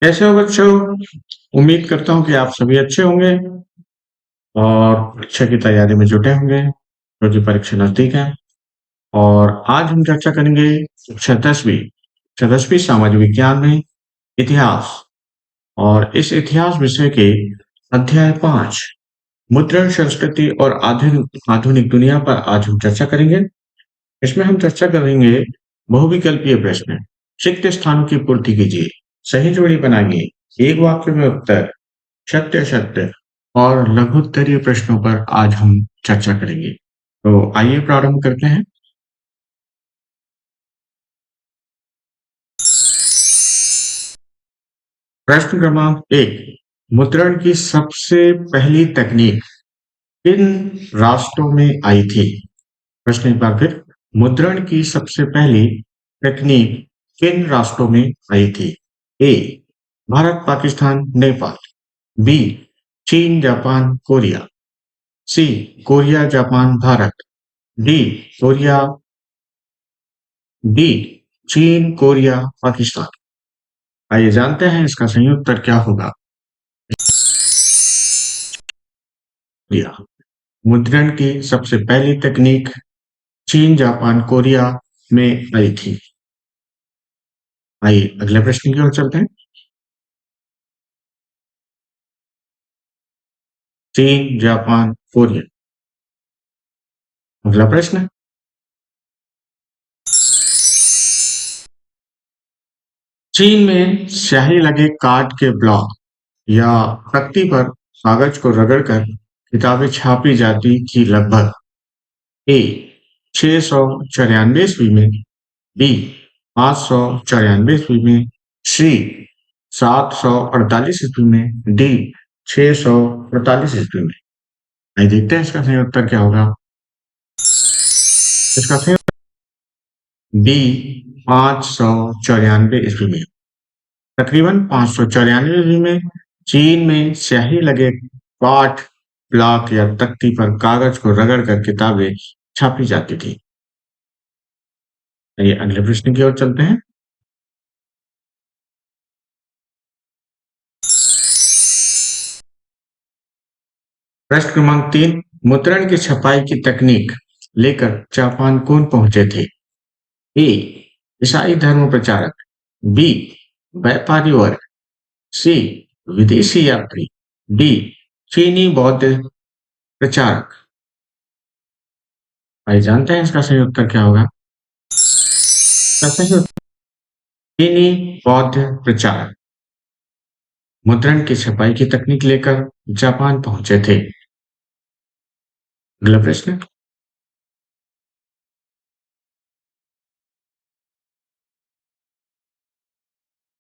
कैसे हो बच्चों? उम्मीद करता हूँ कि आप सभी अच्छे होंगे और परीक्षा की तैयारी में जुटे होंगे, क्योंकि परीक्षा नज़दीक है। और आज हम चर्चा करेंगे कक्षा 10वीं सामाजिक विज्ञान में इतिहास। और इस इतिहास विषय के अध्याय 5 मुद्रण संस्कृति और आधुनिक आधुनिक दुनिया पर आज हम चर्चा करेंगे। इसमें हम चर्चा करेंगे बहुविकल्पीय प्रश्न, रिक्त स्थानों की पूर्ति कीजिए, सही जोड़ी बनाइए, एक वाक्य में उत्तर, सत्य सत्य और लघु उत्तरीय प्रश्नों पर आज हम चर्चा करेंगे। तो आइए प्रारंभ करते हैं। प्रश्न क्रमांक 1, मुद्रण की सबसे पहली तकनीक किन राष्ट्रों में आई थी? प्रश्न एक बार फिर, मुद्रण की सबसे पहली तकनीक किन राष्ट्रों में आई थी? ए भारत, पाकिस्तान, नेपाल। बी चीन, Japan, Korea. C Korea, Japan, Bharat. D Korea D चीन, कोरिया, पाकिस्तान। आइए जानते हैं इसका सही उत्तर क्या होगा। कोरिया। मुद्रण की सबसे पहली तकनीक चीन, जापान, कोरिया में आई थी। आइए अगले प्रश्न की ओर चलते हैं। चीन, जापान, कोरिया। अगला प्रश्न, चीन में स्याही लगे काठ के ब्लॉक या तख्ती पर कागज को रगड़कर किताबें छापी जाती थी लगभग। ए 694 ईस्वी में। बी 594 ईस्वी में। सी 748 ईस्वी में। डी 648 ईस्वी में। आइए देखते हैं इसका सही उत्तर क्या होगा। इसका सही बी 594 ईस्वी में। तकरीबन 594 ईस्वी में चीन में स्याही लगे काठ ब्लॉक या तख्ती पर कागज को रगड़कर किताबें छापी जाती थी। आइए अगले प्रश्न की ओर चलते हैं। प्रश्न क्रमांक 3, मुद्रण की छपाई की तकनीक लेकर जापान कौन पहुंचे थे? ए ईसाई धर्म प्रचारक। बी व्यापारी वर्ग। सी विदेशी यात्री। डी चीनी बौद्ध प्रचारक। आइए जानते हैं इसका सही उत्तर क्या होगा। इसका सही उत्तर चीनी बौद्ध प्रचारक मुद्रण की छपाई की तकनीक लेकर जापान पहुंचे थे। अगला प्रश्न,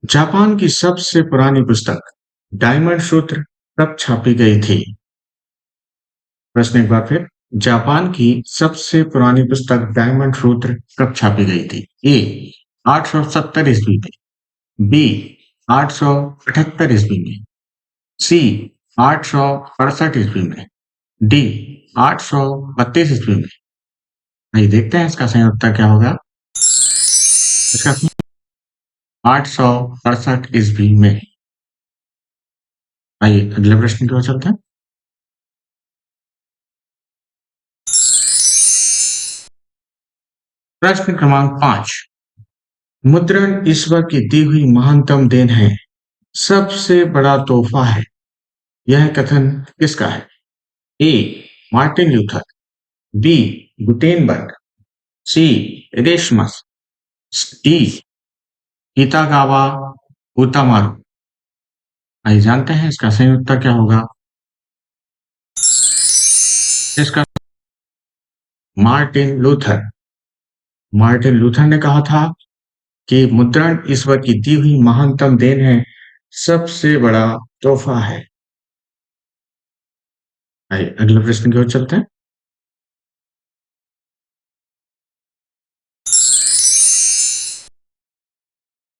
जापान की सबसे पुरानी पुस्तक डायमंड सूत्र कब छापी गई थी? प्रश्न एक बार फिर, जापान की सबसे पुरानी पुस्तक डायमंड सूत्र कब छापी गई थी? ए 870 ईस्वी में। बी 878 ईस्वी में। सी 868 ईस्वी में। डी 832 ईस्वी में। आइए देखते हैं इसका सही उत्तर क्या होगा। इसका 868 ईस्वी में। आइए अगले प्रश्न की ओर चलते हैं। प्रश्न क्रमांक 5, मुद्रण ईश्वर की दी हुई महानतम देन है, सबसे बड़ा तोहफा है, यह कथन किसका है? A Martin Luther. B Gutenberg. C Erasmus. D Kitagawa Utamaro. आइए जानते हैं इसका सही उत्तर क्या होगा। इसका मार्टिन लूथर। मार्टिन लूथर ने कहा था कि मुद्रण ईश्वर की दी हुई महानतम देन है, सबसे बड़ा तोहफा है। आइए अगले प्रश्न की ओर चलते हैं।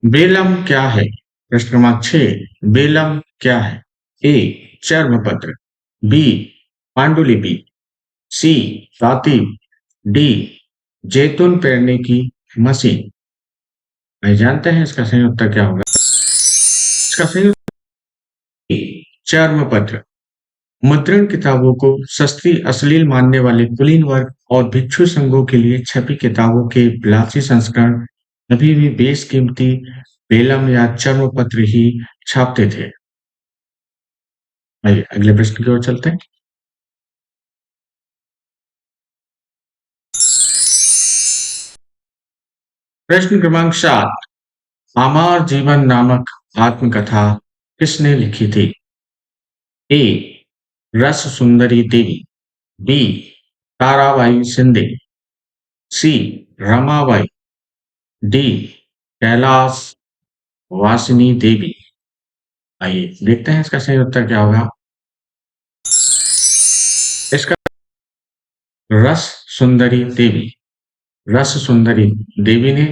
बेलम क्या है? प्रश्न क्रमांक 6, बेलम क्या है? ए चर्मपत्र। बी पांडुलिपि। सी रातिब। डी जैतून पेरने की मशीन। आइए जानते हैं इसका सही उत्तर क्या होगा। इसका सही चर्मपत्र मुद्रण किताबों को सस्ती अश्लील मानने वाले कुलीन वर्ग और भिक्षु संघों के लिए छपी किताबों के विलासी संस्करण अभी भी बेशकीमती बेलम या चर्मपत्र ही छापते थे। आइए अगले प्रश्न की ओर चलते हैं। प्रश्न क्रमांक 7, आमार जीवन नामक आत्मकथा किसने लिखी थी? ए रस सुंदरी देवी, बी ताराबाई शिंदे, सी रमाबाई, डी कैलाश वासिनी देवी। आइए देखते हैं इसका सही उत्तर क्या होगा। इसका रस सुंदरी देवी, रस सुंदरी देवी ने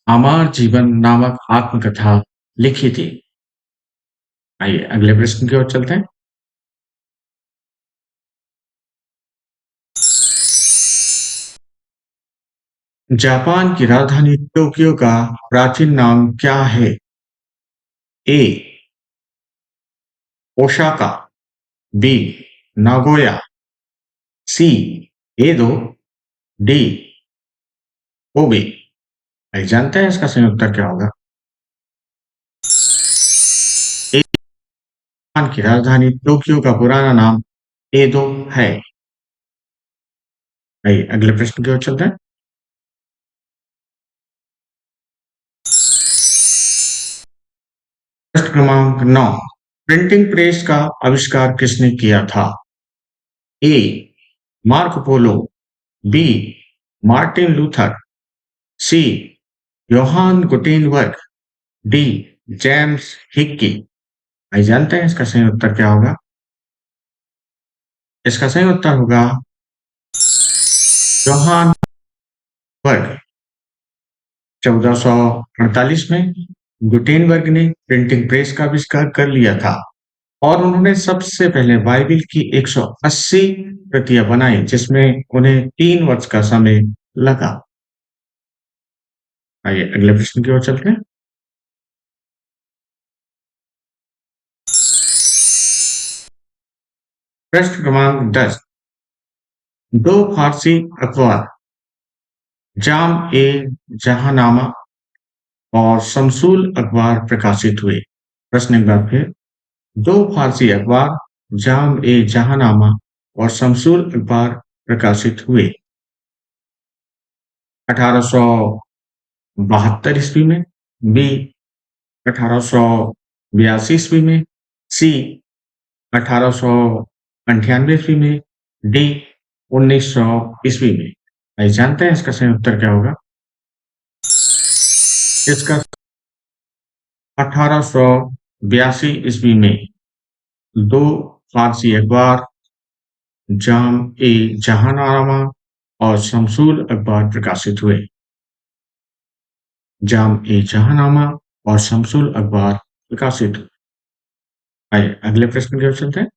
अमर जीवन नामक आत्मकथा लिखी थी। आइए अगले प्रश्न की ओर चलते हैं। जापान की राजधानी टोक्यो का प्राचीन नाम क्या है? ए ओसाका, बी नागोया, सी एदो, डी कोबे। भाई जानते हैं इसका सही उत्तर क्या होगा? जापान की राजधानी टोक्यो का पुराना नाम एदो है। आइए अगले प्रश्न की ओर चलते हैं। प्रश्न क्रमांक 9, प्रिंटिंग प्रेस का आविष्कार किसने किया था? A Marco Polo, B Martin Luther, C Johann Gutenberg, D James Hicky. भाई जानते हैं इसका सही उत्तर क्या होगा? इसका सही उत्तर होगा योहान वर्ग। 1448 में गुटेनबर्ग ने प्रिंटिंग प्रेस का आविष्कार कर लिया था और उन्होंने सबसे पहले बाइबिल की 180 प्रतियां बनाई जिसमें उन्हें 3 वर्ष का समय लगा। आइए अगले प्रश्न की ओर चलते हैं। प्रश्न क्रमांक 10, दो फारसी अखबार जाम ए जहानामा और शमसूल अखबार प्रकाशित हुए। प्रश्न एक बार फिर, दो फारसी अखबार जाम ए जहानामा और शमसूल अखबार प्रकाशित हुए 1872 ईस्वी में, बी 1882 ईस्वी में, सी 1898 ईस्वी में, डी 1900 ईस्वी में। भाई जानते हैं इसका सही उत्तर क्या होगा? इसका 1882 ईस्वी में दो फारसी अखबार जाम ए जहानामा और शमसूल अखबार प्रकाशित हुए। जाम ए जहानामा और शमसूल अखबार प्रकाशित हुए। आइए अगले प्रश्न की ओर चलते हैं।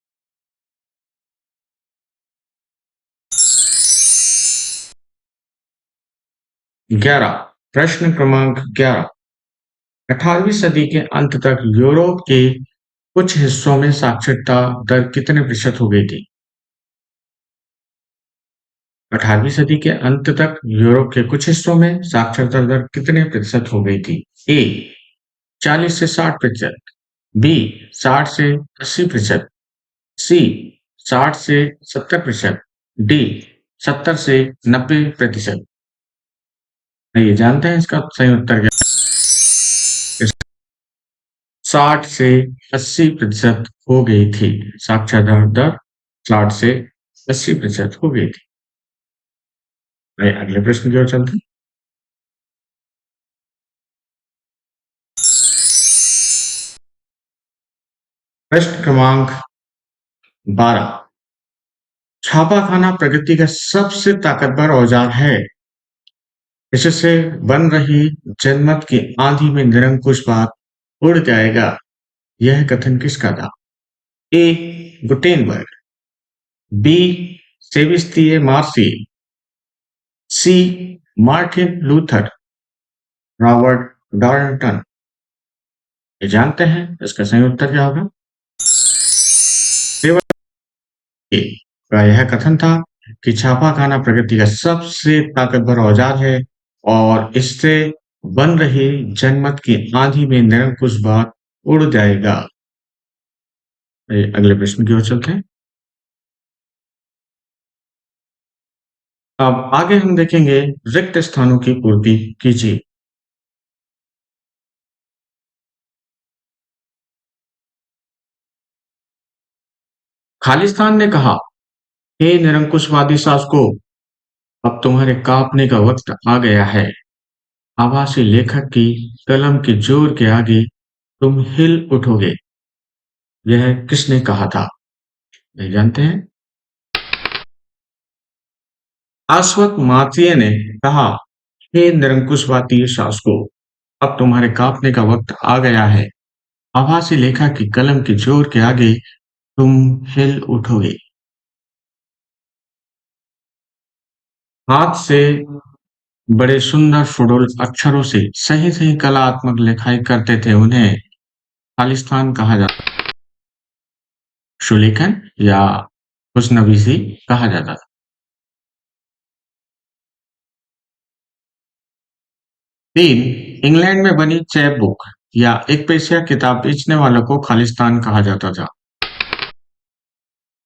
प्रश्न क्रमांक 11, 18वीं सदी के अंत तक यूरोप के कुछ हिस्सों में साक्षरता दर कितने प्रतिशत हो गई थी? 18वीं सदी के अंत तक यूरोप के कुछ हिस्सों में साक्षरता दर कितने प्रतिशत हो गई थी? ए 40 से 60%, बी 60 से 80%, सी 60 से 70%, डी 70 से 90%। ये जानते हैं इसका सही उत्तर क्या? 60 से 80% हो गई थी। साक्षरता दर 60 से 80% हो गई थी। आइए अगले प्रश्न की ओर चलते हैं। प्रश्न क्रमांक 12, छापाखाना प्रगति का सबसे ताकतवर औजार है। इससे बन रही जनमत की आंधी में निरंकुश बात उड़ जाएगा। यह कथन किसका था? ए गुटेनबर्ग, बी सेबेस्टियन मार्सी, सी मार्टिन लूथर, रॉबर्ट डाल्टन, ये जानते हैं इसका सही उत्तर क्या होगा? ए का यह कथन था कि छापाखाना प्रकृति का सबसे ताकतवर औजार है और इससे बन रही जनमत की आंधी में निरंकुश बात उड़ जाएगा। अगले प्रश्न की ओर चलते हैं। अब आगे हम देखेंगे रिक्त स्थानों की पूर्ति कीजिए। खालिस्तान ने कहा, हे निरंकुशवादी शासकों, अब तुम्हारे कांपने का वक्त आ गया है। आभासी लेखक की कलम के जोर के आगे तुम हिल उठोगे। यह किसने कहा था? नहीं जानते हैं? अश्वत्थ मात्रेय ने कहा, हे निरंकुशवादी शासकों, अब तुम्हारे कांपने का वक्त आ गया है। आभासी लेखक की कलम के जोर के आगे तुम हिल उठोगे। हाथ से बड़े सुंदर सुडोल अक्षरों से सही सही कलात्मक लिखाई करते थे, उन्हें खालिस्तान कहा जाता, सुलेखन या हुस्नविजी कहा जाता था। 3 इंग्लैंड में बनी चैप बुक या एक पैसिया किताब बेचने वालों को खालिस्तान कहा जाता था।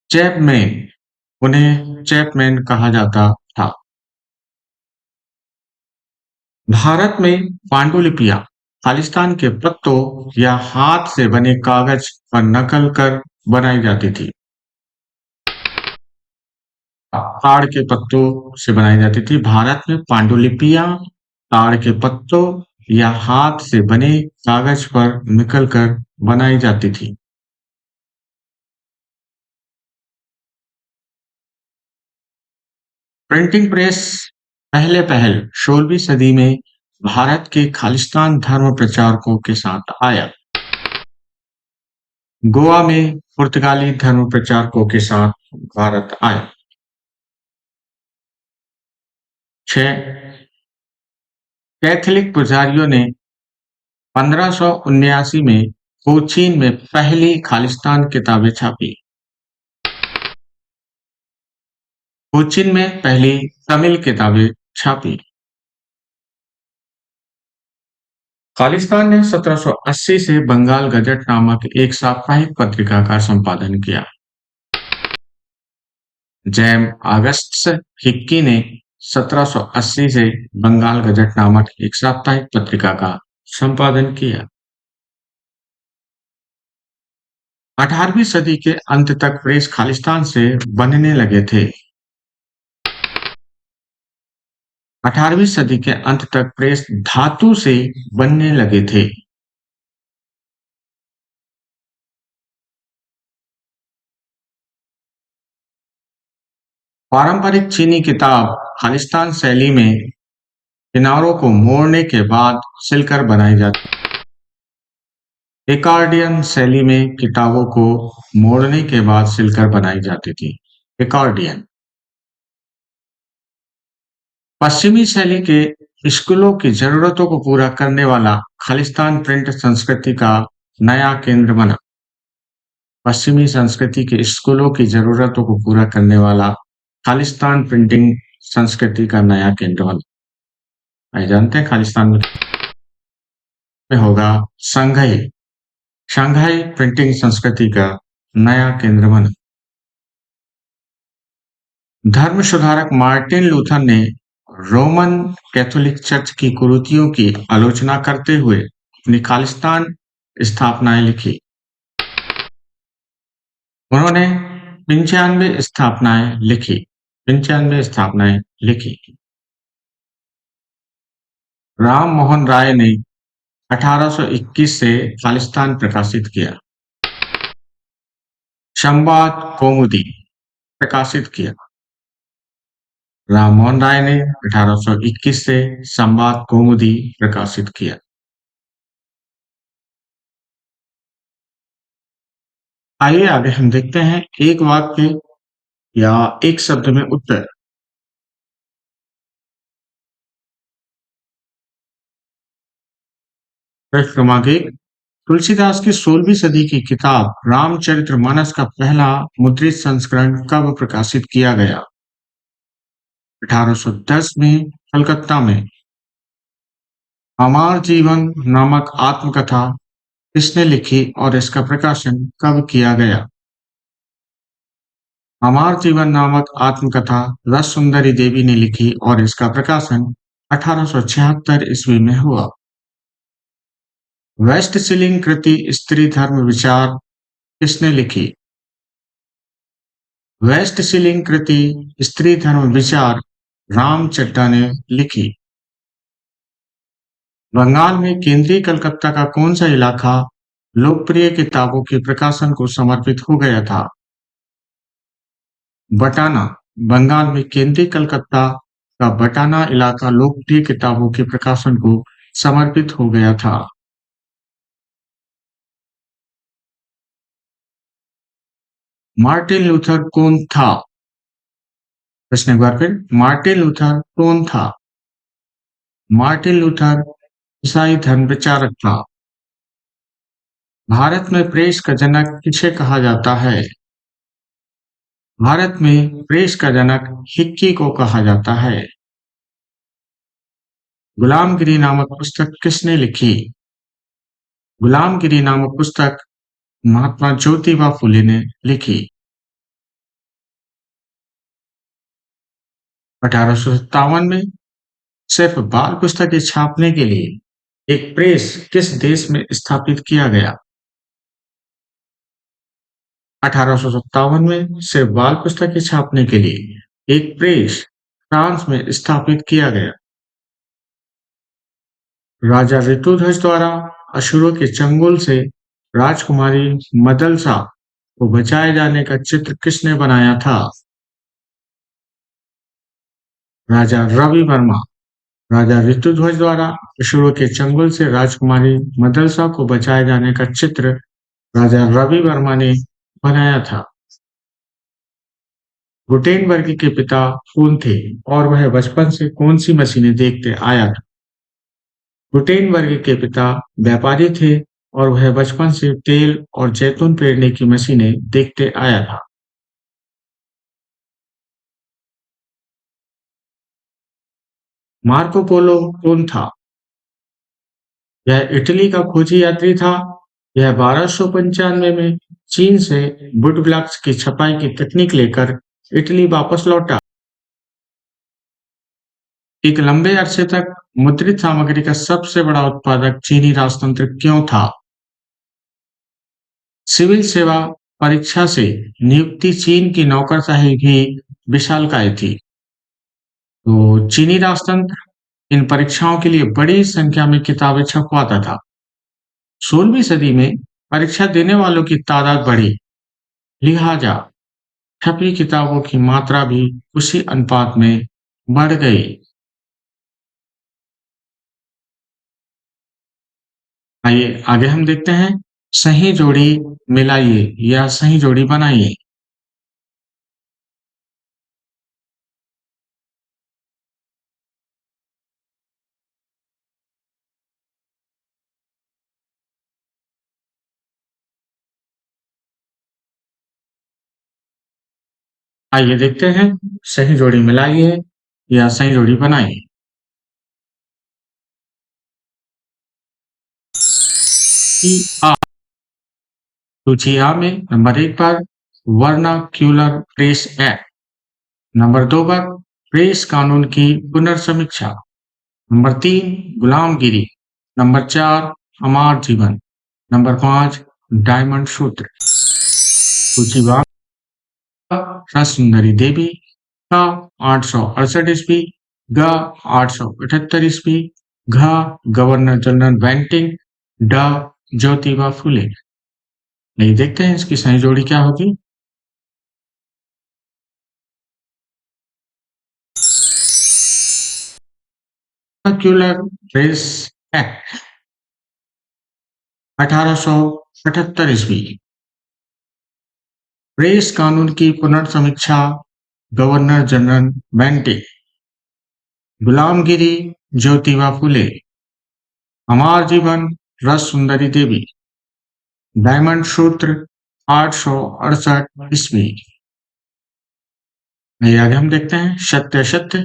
चैपमैन, उन्हें चैपमैन कहा जाता था। भारत में पांडुलिपियां खालिस्तान के पत्तों या हाथ से बने कागज पर नकल कर बनाई जाती थी। ताड़ के पत्तों से बनाई जाती थी। भारत में पांडुलिपियां ताड़ के पत्तों या हाथ से बने कागज पर नकल कर बनाई जाती थी। प्रिंटिंग प्रेस पहले पहल 16वीं सदी में भारत के खालिस्तान धर्म प्रचारकों के साथ आया। गोवा में पुर्तगाली धर्म प्रचारकों के साथ भारत आया। 6 कैथोलिक पुजारियों ने 1579 में कोचीन में पहली खालिस्तान किताबें छापी। कोचीन में पहली तमिल किताबें छापी। खालिस्तान ने 1780 से बंगाल गजट नामक एक साप्ताहिक पत्रिका का संपादन किया। जैम अगस्टस हिक्की ने 1780 से बंगाल गजट नामक एक साप्ताहिक पत्रिका का संपादन किया। 18वीं सदी के अंत तक प्रेस खालिस्तान से बनने लगे थे। 18वीं सदी के अंत तक प्रेस धातु से बनने लगे थे। पारंपरिक चीनी किताब खालिस्तान शैली में किनारों को मोड़ने के बाद सिलकर बनाई जाती। एकार्डियन शैली में किताबों को मोड़ने के बाद सिलकर बनाई जाती थी। एकार्डियन पश्चिमी शैली के स्कूलों की जरूरतों को पूरा करने वाला खालिस्तान प्रिंट संस्कृति का नया केंद्र बना। पश्चिमी संस्कृति के स्कूलों की जरूरतों को पूरा करने वाला खालिस्तान प्रिंटिंग संस्कृति का नया केंद्र बना। आइए जानते हैं खालिस्तान में होगा संघाई। शंघाई प्रिंटिंग संस्कृति का नया केंद्र बना। धर्म सुधारक मार्टिन लूथर ने रोमन कैथोलिक चर्च की कुरीतियों की आलोचना करते हुए अपनी खालिस्तान स्थापनाएं लिखी। उन्होंने 95 लिखी। राम मोहन राय ने 1821 से खालिस्तान प्रकाशित किया। संवाद कौमुदी प्रकाशित किया। राम मोहन राय ने 1821 से संवाद कौमुदी प्रकाशित किया। आइए आगे हम देखते हैं एक वाक्य या एक शब्द में उत्तर। प्रश्न क्रमांक 1, तुलसीदास की 16वीं सदी की किताब रामचरितमानस का पहला मुद्रित संस्करण कब प्रकाशित किया गया? 1810 में कलकत्ता में। अमर जीवन नामक आत्मकथा किसने लिखी और इसका प्रकाशन कब किया गया? अमर जीवन नामक आत्मकथा रस सुंदरी देवी ने लिखी और इसका प्रकाशन 1876 ईस्वी में हुआ। वेस्टसीलिंग कृति स्त्री धर्म विचार किसने लिखी? वेस्टसीलिंग कृति स्त्री धर्म विचार राम चड्ढा ने लिखी। बंगाल में केंद्रीय कलकत्ता का कौन सा इलाका लोकप्रिय किताबों के प्रकाशन को समर्पित हो गया था? बटाना। बंगाल में केंद्रीय कलकत्ता का बटाना इलाका लोकप्रिय किताबों के प्रकाशन को समर्पित हो गया था। मार्टिन लूथर कौन था? प्रश्न एक बार फिर, मार्टिन लूथर कौन था? मार्टिन लूथर ईसाई धर्म प्रचारक था। भारत में प्रेस का जनक किसे कहा जाता है? भारत में प्रेस का जनक हिक्की को कहा जाता है। गुलामगिरी नामक पुस्तक किसने लिखी? गुलामगिरी नामक पुस्तक महात्मा ज्योतिबा फुले ने लिखी। 1857 में सिर्फ बाल पुस्तकें छापने के लिए एक प्रेस किस देश में स्थापित किया गया? 1857 में सिर्फ बाल पुस्तकें छापने के लिए एक प्रेस फ्रांस में स्थापित किया गया। राजा ऋतुध्वज द्वारा असुरों के चंगुल से राजकुमारी मदलसा को बचाए जाने का चित्र किसने बनाया था? राजा रवि वर्मा। राजा ऋतुध्वज द्वारा असुरों के चंगुल से राजकुमारी मदलसा को बचाए जाने का चित्र राजा रवि वर्मा ने बनाया था। गुटेनबर्ग के पिता कौन थे और वह बचपन से कौन सी मशीनें देखते आया था? गुटेनबर्ग के पिता व्यापारी थे और वह बचपन से तेल और जैतून पेरने की मशीनें देखते आया था। मार्को पोलो कौन था? यह इटली का खोजी यात्री था। यह 1295 में चीन से वुड ब्लॉक्स की छपाई की तकनीक लेकर इटली वापस लौटा। एक लंबे अरसे तक मुद्रित सामग्री का सबसे बड़ा उत्पादक चीनी राजतंत्र क्यों था? सिविल सेवा परीक्षा से नियुक्ति चीन की नौकरशाही भी विशालकाय थी। तो चीनी राजतंत्र इन परीक्षाओं के लिए बड़ी संख्या में किताबें छपवाता था। 16वीं सदी में परीक्षा देने वालों की तादाद बढ़ी, लिहाजा छपी किताबों की मात्रा भी उसी अनुपात में बढ़ गई। आइए आगे हम देखते हैं, सही जोड़ी मिलाइए या सही जोड़ी बनाइए। आइए देखते हैं, सही जोड़ी मिलाइए या सही जोड़ी बनाइए। आ सूची आ में नंबर 1 पर वर्नाक्यूलर प्रेस एक्ट, नंबर 2 पर प्रेस कानून की पुनर्समीक्षा, नंबर 3 गुलामगिरी, नंबर 4 अमर जीवन, नंबर 5 डायमंड सूत्र। सूचीवार रस सुंदरी देवी का 868 ईस्वी, ग 878 ईस्वी, घ गवर्नर जनरल बेंटिंग, ड ज्योतिबा फुले। नहीं, देखते हैं इसकी सही जोड़ी क्या होगी। वर्नाक्यूलर प्रेस एक्ट 1878 ईस्वी, प्रेस कानून की पुनर्समीक्षा गवर्नर जनरल बेंटिंग, गुलामगिरी ज्योतिबा फुले, अमर जीवन रस सुंदरी देवी। डायमंड सूत्र 868 ईस्वी। आइए आगे हम देखते हैं सत्य सत्य।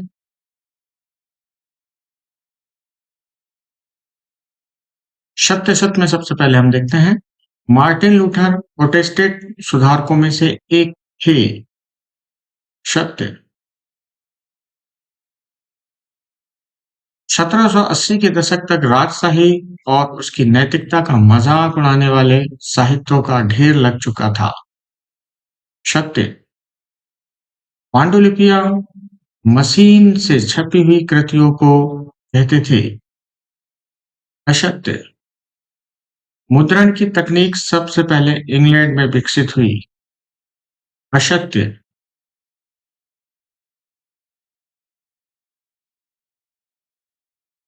सत्य सत्य में सबसे पहले हम देखते हैं मार्टिन लूथर प्रोटेस्टेंट सुधारकों में से एक थे। सत्य। 1780 के दशक तक राजशाही और उसकी नैतिकता का मजाक उड़ाने वाले साहित्यों का ढेर लग चुका था। सत्य। पांडुलिपियां मशीन से छपी हुई कृतियों को कहते थे। असत्य। मुद्रण की तकनीक सबसे पहले इंग्लैंड में विकसित हुई। असत्य।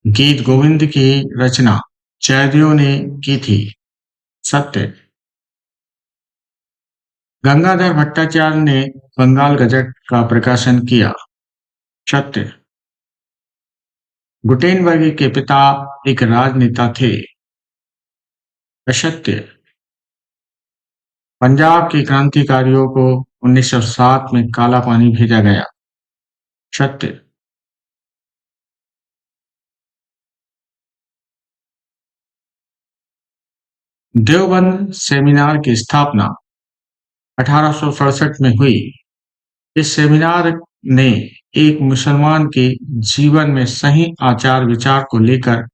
गीत गोविंद की रचना चैदियों ने की थी। सत्य। गंगाधर भट्टाचार्य ने बंगाल गजट का प्रकाशन किया। सत्य। गुटेनबर्ग के पिता एक राजनेता थे। असत्य। पंजाब के क्रांतिकारियों को 1907 में काला पानी भेजा गया। सत्य। देवबंद सेमिनार की स्थापना 1867 में हुई। इस सेमिनार ने एक मुसलमान के जीवन में सही आचार विचार को लेकर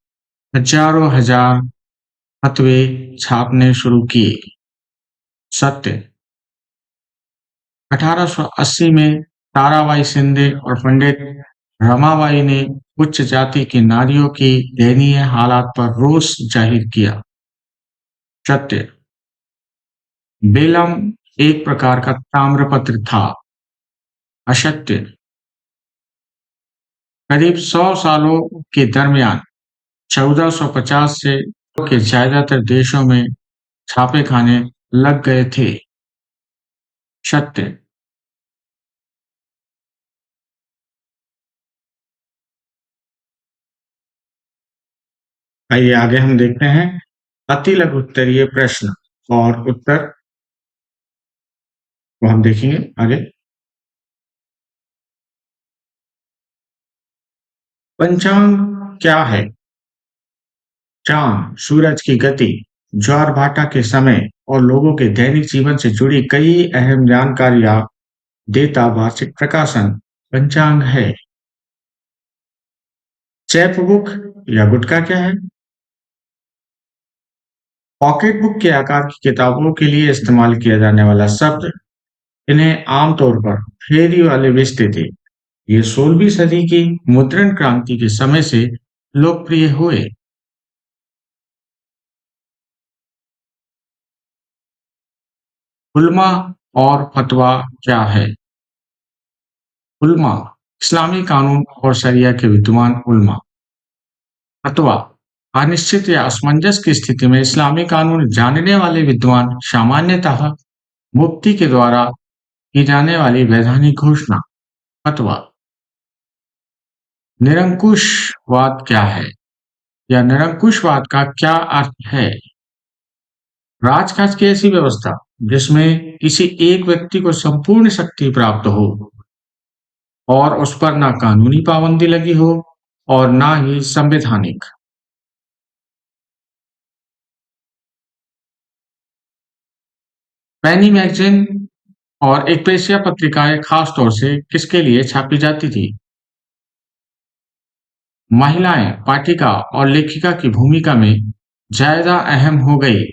हजारों हजार फतवे छापने शुरू किए। सत्य। 1880 में ताराबाई शिंदे और पंडित रमाबाई ने उच्च जाति की नारियों की दयनीय हालात पर रोष जाहिर किया। सत्य। बेलम एक प्रकार का ताम्रपत्र था। असत्य। करीब 100 सालों के दरमियान 1450 से के ज्यादातर देशों में छापे खाने लग गए थे। सत्य। आइए आगे हम देखते हैं अति लघु उत्तरीय प्रश्न और उत्तर को हम देखेंगे आगे। पंचांग क्या है? चांद, सूरज की गति, ज्वार भाटा के समय और लोगों के दैनिक जीवन से जुड़ी कई अहम जानकारियां देता वार्षिक प्रकाशन पंचांग है। चैप बुक या गुटका क्या है? पॉकेट बुक के आकार की किताबों के लिए इस्तेमाल किया जाने वाला शब्द। इन्हें आमतौर पर फेरी वाले बेचते थे। ये 16वीं सदी की मुद्रण क्रांति के समय से लोकप्रिय हुए। उल्मा और फतवा क्या है? उल्मा इस्लामी कानून और शरिया के विद्वान उल्मा। फतवा अनिश्चित या असमंजस की स्थिति में इस्लामी कानून जानने वाले विद्वान, सामान्यतः मुफ्ती के द्वारा की जाने वाली वैधानिक घोषणा। फतवा। निरंकुशवाद क्या है या निरंकुशवाद का क्या अर्थ है? राजकाज की ऐसी व्यवस्था जिसमें किसी एक व्यक्ति को संपूर्ण शक्ति प्राप्त हो और उस पर ना कानूनी पाबंदी लगी हो और ना ही संवैधानिक। पैनी मैगजीन और एक्वेशिया पत्रिकाएं खास तौर से किसके लिए छापी जाती थी? महिलाएं पाठिका और लेखिका की भूमिका में ज्यादा अहम हो गई।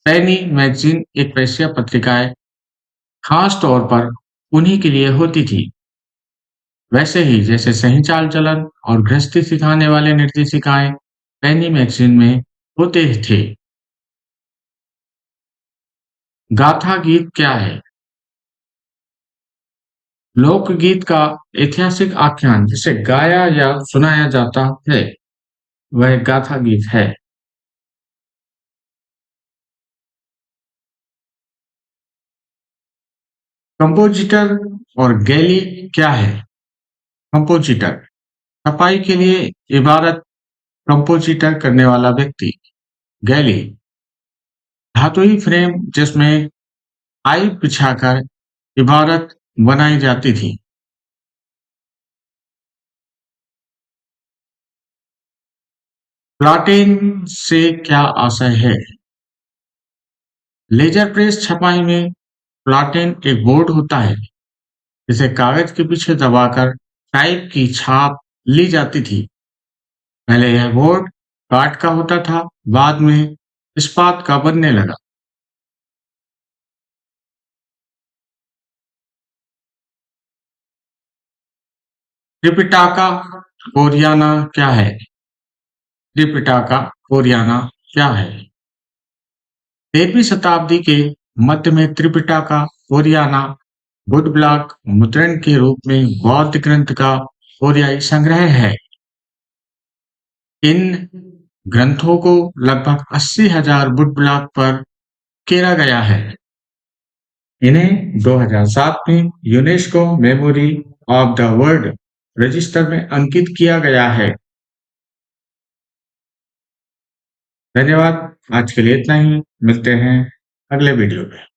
पैनी मैगजीन एक्वेशिया पत्रिकाएं खास तौर पर उन्हीं के लिए होती थी। वैसे ही जैसे सही चाल चलन और गृहस्थी सिखाने वाले निर्देशिकाएं पैनी मैगजीन में होते थे। गाथा गीत क्या है? लोकगीत का ऐतिहासिक आख्यान जिसे गाया या सुनाया जाता है वह गाथा गीत है। कंपोजिटर और गैली क्या है? कंपोजिटर छपाई के लिए इबारत कंपोजिटर करने वाला व्यक्ति। गैली धातुई फ्रेम जिसमें पाइप बिछाकर इबारत बनाई जाती थी। प्लॉटिंग से क्या आशय है? लेजर प्रेस छपाई में प्लॉटिन एक बोर्ड होता है जिसे कागज के पीछे दबाकर टाइप की छाप ली जाती थी। पहले यह बोर्ड काठ का होता था, बाद में इस्पात का बनने लगा। त्रिपिटाका कोरियाना क्या है? त्रिपिटाका कोरियाना क्या है? 13वीं शताब्दी के मध्य में त्रिपिटाका कोरियाना बुध ब्लॉक मुद्रण के रूप में बौद्ध ग्रंथ का कोरियाई संग्रह है। इन ग्रंथों को लगभग 80,000 बुध ब्लॉक पर केरा गया है। इन्हें 2007 में UNESCO memory of the world register में अंकित किया गया है। धन्यवाद। आज के लिए इतना ही। मिलते हैं अगले वीडियो में।